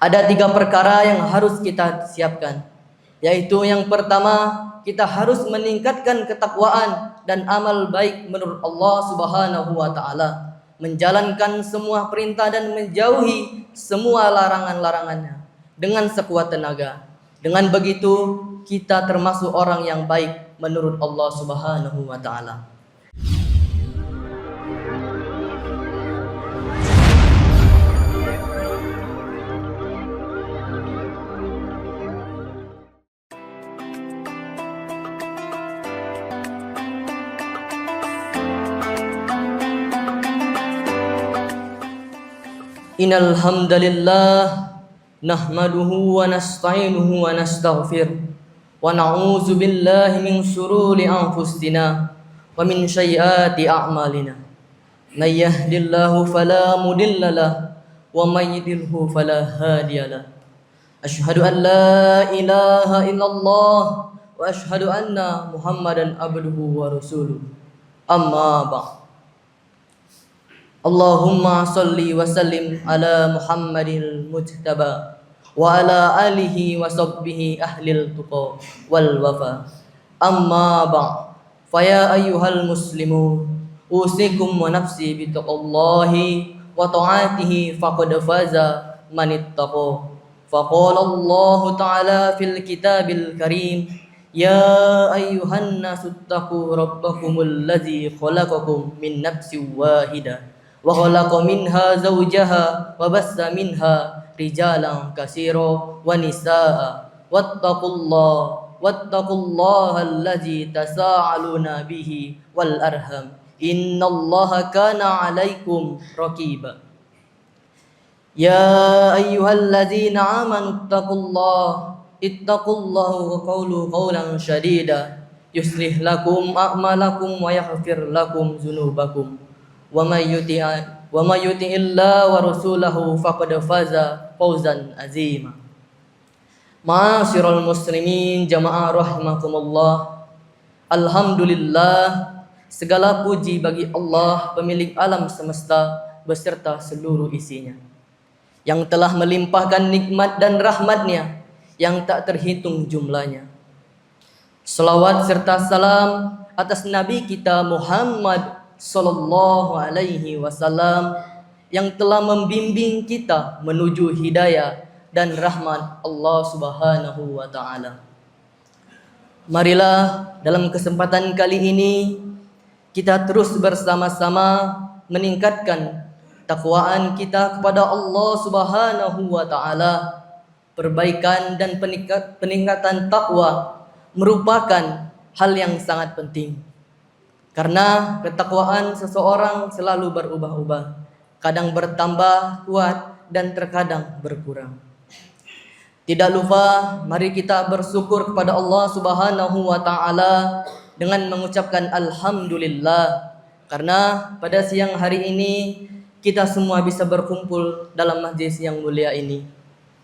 Ada 3 perkara yang harus kita siapkan, yaitu yang pertama, kita harus meningkatkan ketakwaan dan amal baik menurut Allah Subhanahu wa taala, menjalankan semua perintah dan menjauhi semua larangan-larangannya dengan sekuat tenaga. Dengan begitu, kita termasuk orang yang baik menurut Allah Subhanahu wa taala. Innal hamdalillah nahmaduhu wa nasta'inuhu wa nastaghfir wa na'udzu billahi min shururi anfusina wa min sayyiati a'malina. May yahdihillahu fala mudilla lahu wa may yudlilhu fala hadiya lahu. Asyhadu an la ilaha illallah wa asyhadu anna Muhammadan abduhu wa rasuluh. Amma ba'd. Allahumma salli wa sallim ala Muhammadil mujtaba wa ala alihi wa sahbihi ahlil tuqa wal wafa. Amma ba'd. Faya ayyuhal muslimun, usikum wa nafsi bitaqallahi wa ta'atihi faqad faza man ittaqa. Faqala Allah ta'ala fil kitabil karim, ya ayyuhan nasu ittaqu rabbakumul ladzi khalaqakum min nafsin wahidah wa khalaqa minha zawjaha wa bassa minha rijalan katsira wa nisaa wattaqullaha allazi tasaaluna bihi wal arham innallaha kana 'alaikum raqiba. Ya ayyuhalladzina amanu ittaqullaha wa qulu qawlan shadida yuslih lakum a'malakum wa yaghfir lakum dzunubakum. Wa may yuti'illah wa rasulahu faqad faza fawzan azima. Ma'asyiral muslimin jamaah rahimakumullah. Alhamdulillah, segala puji bagi Allah, pemilik alam semesta beserta seluruh isinya, yang telah melimpahkan nikmat dan rahmatnya yang tak terhitung jumlahnya. Salawat serta salam atas Nabi kita Muhammad sallallahu alaihi wasallam yang telah membimbing kita menuju hidayah dan rahmat Allah Subhanahu wa taala. Marilah dalam kesempatan kali ini kita terus bersama-sama meningkatkan takwaan kita kepada Allah Subhanahu wa taala. Perbaikan dan peningkatan takwa merupakan hal yang sangat penting. Karena ketakwaan seseorang selalu berubah-ubah, kadang bertambah kuat dan terkadang berkurang. Tidak lupa, mari kita bersyukur kepada Allah Subhanahu wa taala dengan mengucapkan alhamdulillah, karena pada siang hari ini kita semua bisa berkumpul dalam majlis yang mulia ini.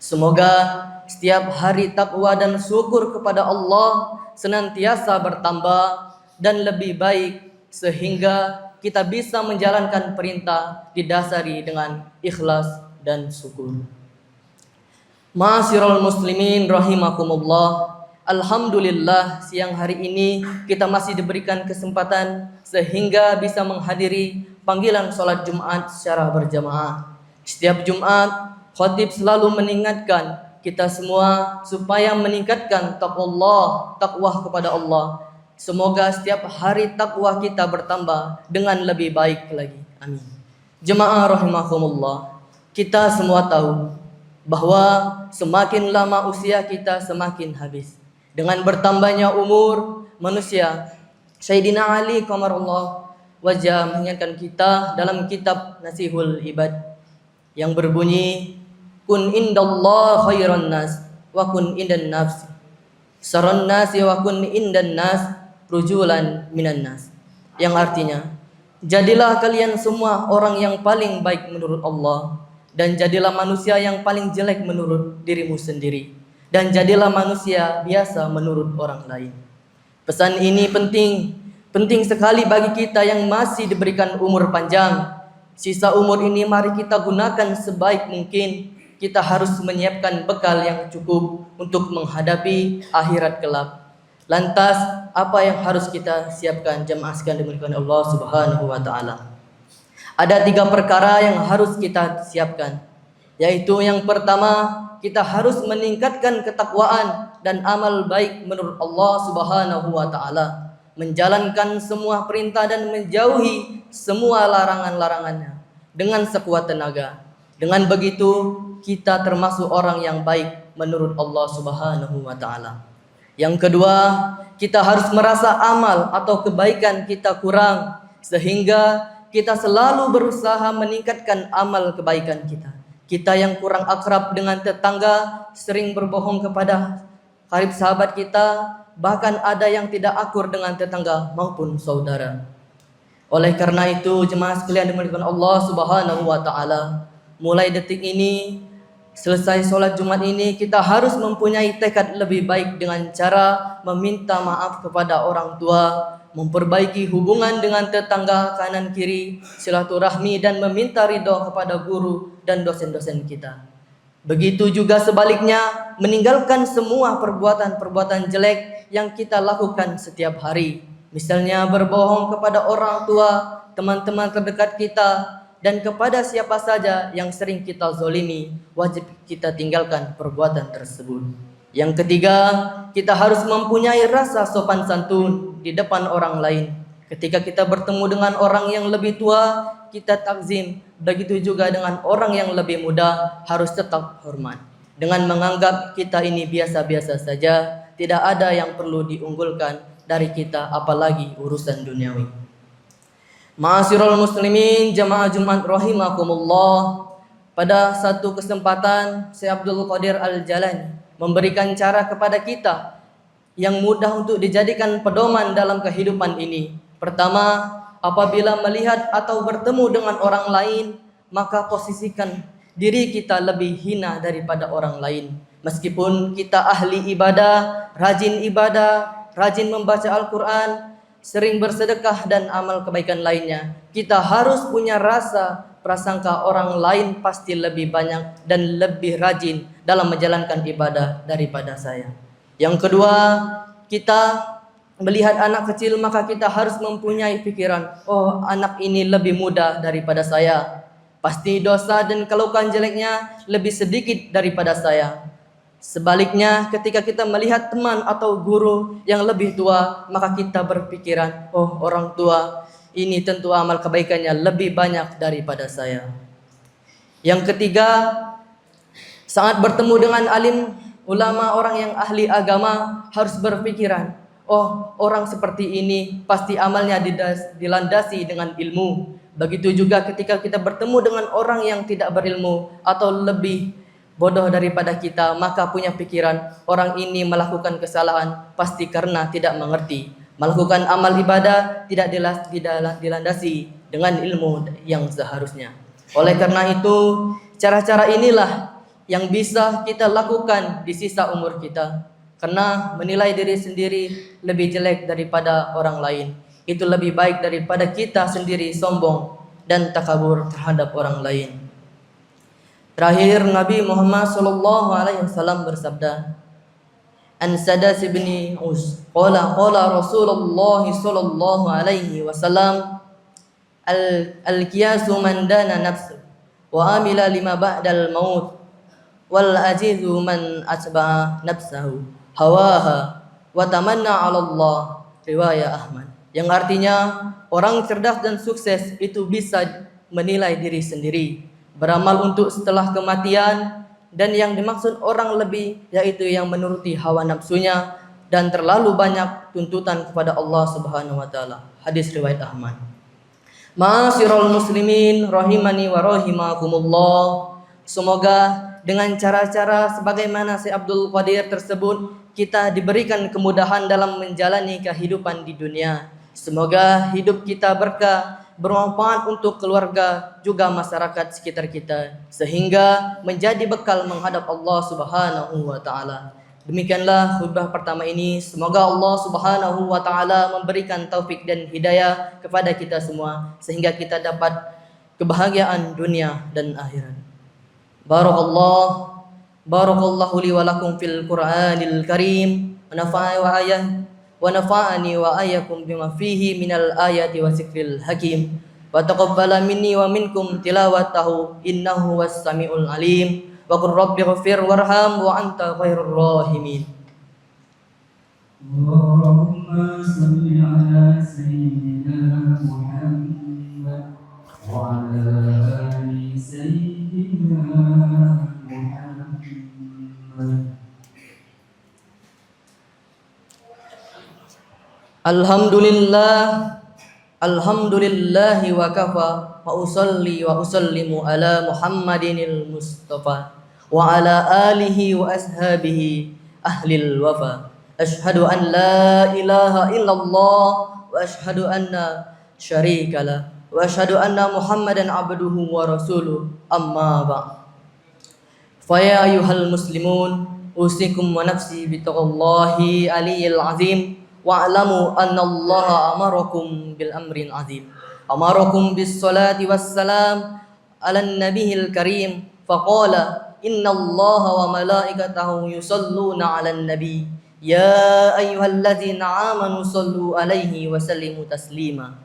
Semoga setiap hari takwa dan syukur kepada Allah senantiasa bertambah dan lebih baik, sehingga kita bisa menjalankan perintah didasari dengan ikhlas dan syukur. Ma'asyiral muslimin rahimakumullah. Alhamdulillah, siang hari ini kita masih diberikan kesempatan sehingga bisa menghadiri panggilan sholat Jumat secara berjamaah. Setiap Jumat, khatib selalu mengingatkan kita semua supaya meningkatkan takwa kepada Allah. Semoga setiap hari takwa kita bertambah dengan lebih baik lagi. Amin. Jemaah rahimakumullah, kita semua tahu bahwa semakin lama usia kita semakin habis. Dengan bertambahnya umur manusia, Sayyidina Ali qamarullah wajah mengingatkan kita dalam kitab Nasihul Ibad yang berbunyi, kun indallah khairan nas wa kun indan nafs saran nasi wa kun indan nas rujulan minan nas, yang artinya, jadilah kalian semua orang yang paling baik menurut Allah, dan jadilah manusia yang paling jelek menurut dirimu sendiri, dan jadilah manusia biasa menurut orang lain. Pesan ini penting sekali bagi kita yang masih diberikan umur panjang. Sisa umur ini mari kita gunakan sebaik mungkin kita harus menyiapkan bekal yang cukup untuk menghadapi akhirat kelak. Lantas, apa yang harus kita siapkan jemaah sekalian dimuliakan Allah Subhanahu wa taala? Ada 3 perkara yang harus kita siapkan, yaitu yang pertama, kita harus meningkatkan ketakwaan dan amal baik menurut Allah Subhanahu wa taala, menjalankan semua perintah dan menjauhi semua larangan-larangannya dengan sekuat tenaga. Dengan begitu, kita termasuk orang yang baik menurut Allah Subhanahu wa taala. Yang kedua, kita harus merasa amal atau kebaikan kita kurang, sehingga kita selalu berusaha meningkatkan amal kebaikan kita. Kita yang kurang akrab dengan tetangga, sering berbohong kepada karib sahabat kita, bahkan ada yang tidak akur dengan tetangga maupun saudara. Oleh karena itu, jemaah sekalian dimuliakan Allah Subhanahu wa taala, mulai detik ini, selesai sholat Jumat ini, kita harus mempunyai tekad lebih baik dengan cara meminta maaf kepada orang tua, memperbaiki hubungan dengan tetangga kanan kiri, silaturahmi, dan meminta ridho kepada guru dan dosen-dosen kita. Begitu juga sebaliknya, meninggalkan semua perbuatan-perbuatan jelek yang kita lakukan setiap hari. Misalnya berbohong kepada orang tua, teman-teman terdekat kita, dan kepada siapa saja yang sering kita zolimi, wajib kita tinggalkan perbuatan tersebut. Yang ketiga, kita harus mempunyai rasa sopan santun di depan orang lain. Ketika kita bertemu dengan orang yang lebih tua, kita takzim. Begitu juga dengan orang yang lebih muda, harus tetap hormat. Dengan menganggap kita ini biasa-biasa saja, tidak ada yang perlu diunggulkan dari kita, apalagi urusan duniawi. Ma'asyiral muslimin, jamaah Jumat rahimakumullah. Pada satu kesempatan, Syekh Abdul Qadir Al-Jalani memberikan cara kepada kita yang mudah untuk dijadikan pedoman dalam kehidupan ini. Pertama, apabila melihat atau bertemu dengan orang lain, maka posisikan diri kita lebih hina daripada orang lain. Meskipun kita ahli ibadah, rajin membaca Al-Quran, sering bersedekah dan amal kebaikan lainnya, kita harus punya rasa prasangka orang lain pasti lebih banyak dan lebih rajin dalam menjalankan ibadah daripada saya. Yang kedua, kita melihat anak kecil, maka kita harus mempunyai pikiran, oh, anak ini lebih muda daripada saya, pasti dosa dan keluhan jeleknya lebih sedikit daripada saya. Sebaliknya, ketika kita melihat teman atau guru yang lebih tua, maka kita berpikiran, oh, orang tua ini tentu amal kebaikannya lebih banyak daripada saya. Yang ketiga, saat bertemu dengan alim, ulama, orang yang ahli agama, harus berpikiran, oh, orang seperti ini pasti amalnya dilandasi dengan ilmu. Begitu juga ketika kita bertemu dengan orang yang tidak berilmu atau lebih bodoh daripada kita, maka punya pikiran, orang ini melakukan kesalahan pasti karena tidak mengerti. Melakukan amal ibadah tidak dilandasi dengan ilmu yang seharusnya. Oleh karena itu, cara-cara inilah yang bisa kita lakukan di sisa umur kita. Karena menilai diri sendiri lebih jelek daripada orang lain, itu lebih baik daripada kita sendiri sombong dan takabur terhadap orang lain. Terakhir, Nabi Muhammad SAW bersabda, An Sadas bin Us, qala Rasulullah SAW, al-qiyasu man dana nafsu wa amila lima ba'dal maut, wal ajizu man atba'a nafsahu hawaha wa tamanna 'ala Allah, riwayat Ahmad. Yang artinya, orang cerdas dan sukses itu bisa menilai diri sendiri, beramal untuk setelah kematian, dan yang dimaksud orang lebih yaitu yang menuruti hawa nafsunya dan terlalu banyak tuntutan kepada Allah Subhanahu wa taala. Hadis riwayat Ahmad. Ma'asyiral muslimin rahimani wa rahimakumullah. Semoga dengan cara-cara sebagaimana Syekh Abdul Qadir tersebut, kita diberikan kemudahan dalam menjalani kehidupan di dunia. Semoga hidup kita berkah, bermanfaat untuk keluarga juga masyarakat sekitar kita, sehingga menjadi bekal menghadap Allah Subhanahu wa taala. Demikianlah khutbah pertama ini. Semoga Allah Subhanahu wa taala memberikan taufik dan hidayah kepada kita semua sehingga kita dapat kebahagiaan dunia dan akhirat. Barakallah Barakallahu li wa lakum fil Qur'anil Karim wa nafa'ani wa ayyakum bima fihi minal ayati wa zikril hakim wa taqabbala minni wa minkum tilawatahu innahu was-sami'ul alim wa qur rabbighfir warham wa anta khairur rahimin. Allahumma salli ala sayyidina Muhammad wa ala ali sayyidina Muhammad. Alhamdulillahi wa kafa wa usalli wa usallimu ala Muhammadinil Mustafa wa ala alihi wa ashabihi ahlil wafa. Ashhadu an la ilaha illallah wa ashhadu anna syarika lah wa ashhadu anna Muhammadan abduhu wa rasuluh amma ba'd. Fa ya ayyuhal muslimun usikum wa nafsi bittaqwallahi aliyil azim wa'lamu anna Allah amarakum bil amrin azim. Amarakum bis salati wassalam ala nabiyil karim faqala inna Allah wa malaikatahu yusalluna 'alan nabi ya ayyuhalladzina amanu sallu 'alaihi wa sallimu taslima.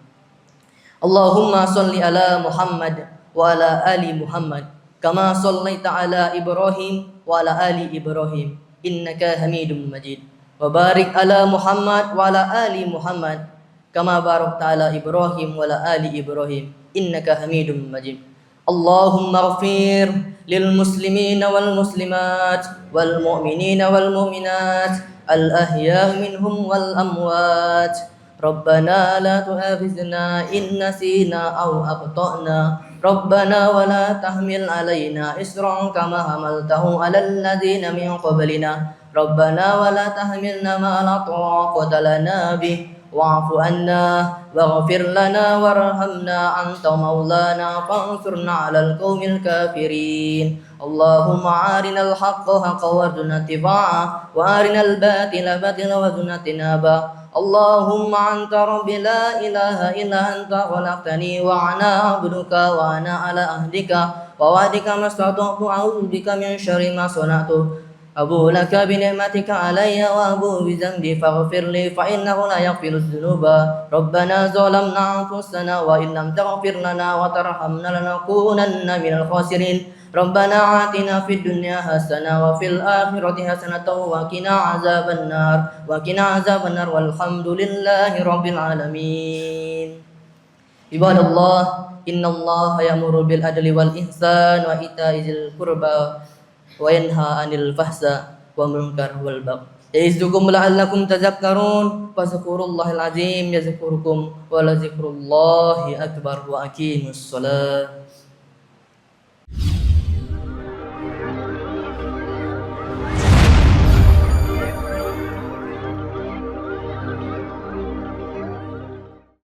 Allahumma shalli ala Muhammad wa ala ali Muhammad kama shallaita ala Ibrahim wa ala ali Ibrahim innaka Hamidum Majid. Wa barik ala Muhammad wa ala ali Muhammad kama barakta ala Ibrahim wa ala ali Ibrahim innaka Hamidum Majid. Allahumma ighfir lil muslimina wal muslimat wal mu'minina wal mu'minat al ahya minhum wal amwat. Rabbana la tu'akhizna in nasina aw akhtana. Rabbana wa la tahmil alaina isran kama hamaltahu alal ladzina min qablina. Rabbana wa la tahmilna ma la taqata lana bih wa'fu anna waghfir lana warhamna anta maulana fansurna 'alal qaumil kafirin. Allahumma arinal haqqa haqqan warzuqna ittiba'ah wa arinal batila batilan warzuqna tinaba. Allahumma anta rabbi la ilaha illa anta khalaqtani wa ana 'abduka wa ana 'ala ahdika wa wa'dika mastata'tu a'udzu bika min syarri ma sana'tu. Abu laka bi ni'matika alayya wa abu bi dhanbi faghfir li fa innahu la yaghfiru dhunuba. Rabbana zalamna anfusana wa in lam taghfir lana wa tarhamna lanakunanna minal khasirin. Rabbana atina fid dunya hasanah wa fil akhirati hasanatan wa qina azabannar walhamdulillahi rabbil alamin. Ibadallah innallaha ya'muru bil adli wal ihsan wa ita'i dzil qurba wa yanha 'anil fahsya wa munkar wal baghi. Ya'izukum la'allakum tadhakkarun fazkurullahal azim yazkurukum wa la zikrullahi akbar wa aqimus shalah.